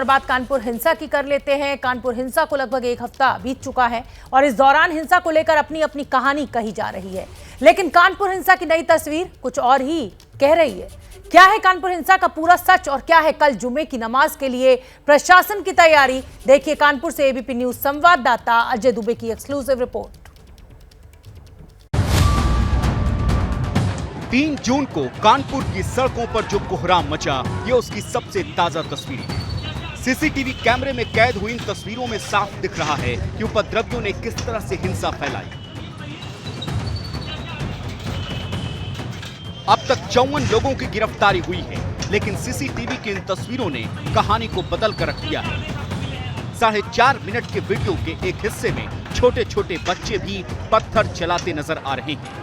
और बात कानपुर हिंसा की कर लेते हैं। कानपुर हिंसा को लगभग एक हफ्ता बीत चुका है और इस दौरान हिंसा को लेकर अपनी अपनी कहानी कही जा रही है, लेकिन कानपुर हिंसा की नई तस्वीर कुछ और ही कह रही है। क्या है कानपुर हिंसा का पूरा सच और क्या है कल जुमे की नमाज के लिए प्रशासन की तैयारी? देखिए कानपुर से एबीपी न्यूज संवाददाता अजय दुबे की एक्सक्लूसिव रिपोर्ट। 3 जून को कानपुर की सड़कों पर जो कोहराम मचा, ये उसकी सबसे ताजा तस्वीरें हैं। सीसीटीवी कैमरे में कैद हुई इन तस्वीरों में साफ दिख रहा है कि उपद्रवियों ने किस तरह से हिंसा फैलाई। अब तक 54 लोगों की गिरफ्तारी हुई है, लेकिन सीसीटीवी की इन तस्वीरों ने कहानी को बदल कर रख दिया है। 4.5 मिनट के वीडियो के एक हिस्से में छोटे छोटे बच्चे भी पत्थर चलाते नजर आ रहे हैं।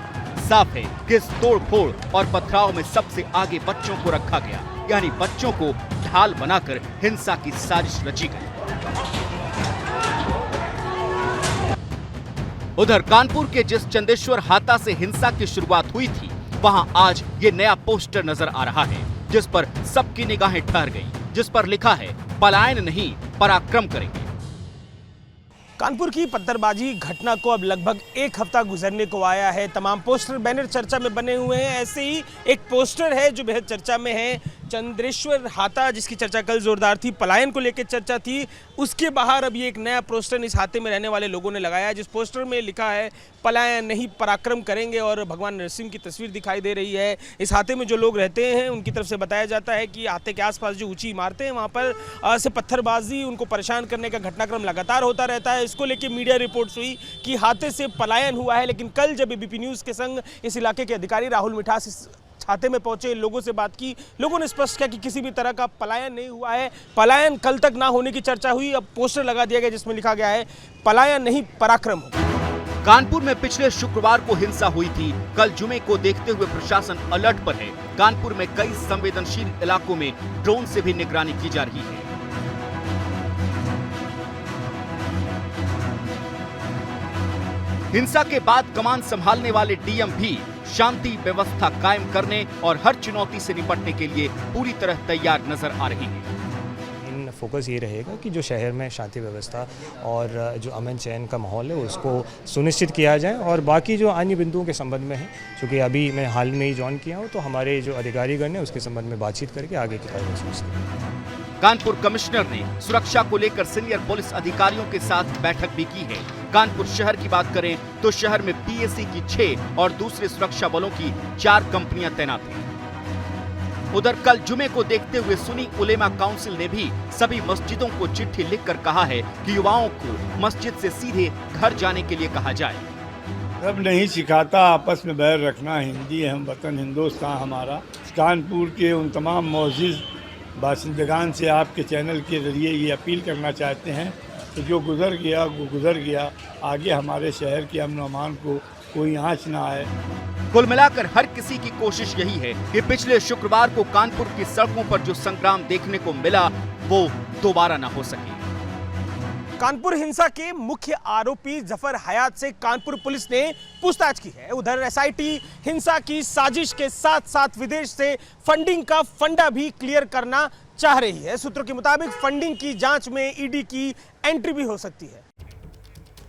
साफ है कि इस तोड़फोड़ और पथराव में सबसे आगे बच्चों को रखा गया, यानी बच्चों को ढाल बनाकर हिंसा की साजिश रची गई। उधर कानपुर के जिस चंदेश्वर हाता से हिंसा की शुरुआत हुई थी, वहां आज ये नया पोस्टर नजर आ रहा है, जिस पर सबकी निगाहें ठहर गई, जिस पर लिखा है पलायन नहीं पराक्रम करेंगे। कानपुर की पत्थरबाजी घटना को अब लगभग एक हफ्ता गुजरने को आया है। तमाम पोस्टर बैनर चर्चा में बने हुए हैं। ऐसे ही एक पोस्टर है जो बेहद चर्चा में है, चंद्रेश्वर हाता, जिसकी चर्चा कल जोरदार थी, पलायन को लेकर चर्चा थी। उसके बाहर अब ये एक नया पोस्टर इस हाते में रहने वाले लोगों ने लगाया, जिस पोस्टर में लिखा है पलायन नहीं पराक्रम करेंगे और भगवान नरसिंह की तस्वीर दिखाई दे रही है। इस हाते में जो लोग रहते हैं उनकी तरफ से बताया जाता है कि हाते के आसपास जो ऊंची इमारतें हैं वहाँ पर से पत्थरबाजी, उनको परेशान करने का घटनाक्रम लगातार होता रहता है। इसको लेकर मीडिया रिपोर्ट्स हुई कि हाते से पलायन हुआ है, लेकिन कल जब एबीपी न्यूज़ के संग इस इलाके के अधिकारी राहुल मिठास इस छाते में पहुंचे, लोगों से बात की, लोगों ने स्पष्ट किया कि किसी भी तरह का पलायन नहीं हुआ है। पलायन कल तक ना होने की चर्चा हुई, अब पोस्टर लगा दिया गया जिसमें लिखा गया है पलायन नहीं पराक्रम हो। कानपुर में पिछले शुक्रवार को हिंसा हुई थी। कल जुमे को देखते हुए प्रशासन अलर्ट पर है। कानपुर में कई संवेदनशील इलाकों में ड्रोन से भी निगरानी की जा रही है। हिंसा के बाद कमान संभालने वाले डीएम भी शांति व्यवस्था कायम करने और हर चुनौती से निपटने के लिए पूरी तरह तैयार नजर आ रही हैं। फोकस ये रहेगा कि जो शहर में शांति व्यवस्था और जो अमन चैन का माहौल है उसको सुनिश्चित किया जाए, और बाकी जो अन्य बिंदुओं के संबंध में है, चूँकि अभी मैं हाल में ही ज्वाइन किया हूँ, तो हमारे जो अधिकारीगण हैं उसके संबंध में बातचीत करके आगे की कार्रवाई करेंगे। कानपुर कमिश्नर ने सुरक्षा को लेकर सीनियर पुलिस अधिकारियों के साथ बैठक भी की है। कानपुर शहर की बात करें तो शहर में पीएसी की 6 और दूसरे सुरक्षा बलों की 4 कंपनियां तैनात हैं। उधर कल जुमे को देखते हुए सुन्नी उलेमा काउंसिल ने भी सभी मस्जिदों को चिट्ठी लिखकर कहा है कि युवाओं को मस्जिद से सीधे घर जाने के लिए कहा जाए। रब नहीं सिखाता आपस में बैर रखना, हिंदी हम वतन हिंदुस्तान हमारा। कानपुर के उन तमाम मौजूद बासिंदगान से आपके चैनल के जरिए ये अपील करना चाहते हैं कि जो गुजर गया वो गुजर गया, आगे हमारे शहर के अमन अमान को कोई आँच ना आए। कुल मिलाकर हर किसी की कोशिश यही है कि पिछले शुक्रवार को कानपुर की सड़कों पर जो संग्राम देखने को मिला वो दोबारा न हो सके। कानपुर हिंसा के मुख्य आरोपी जफर हयात से कानपुर पुलिस ने पूछताछ की है। उधर एसआईटी हिंसा की साजिश के साथ साथ विदेश से फंडिंग का फंडा भी क्लियर करना चाह रही है। सूत्रों के मुताबिक फंडिंग की जांच में ईडी की एंट्री भी हो सकती है।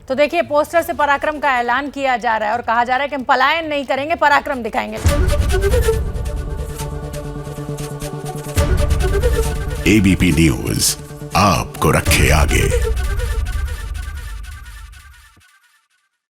तो देखिए पोस्टर से पराक्रम का ऐलान किया जा रहा है और कहा जा रहा है कि हम पलायन नहीं करेंगे, पराक्रम दिखाएंगे। एबीपी न्यूज आपको रखे आगे।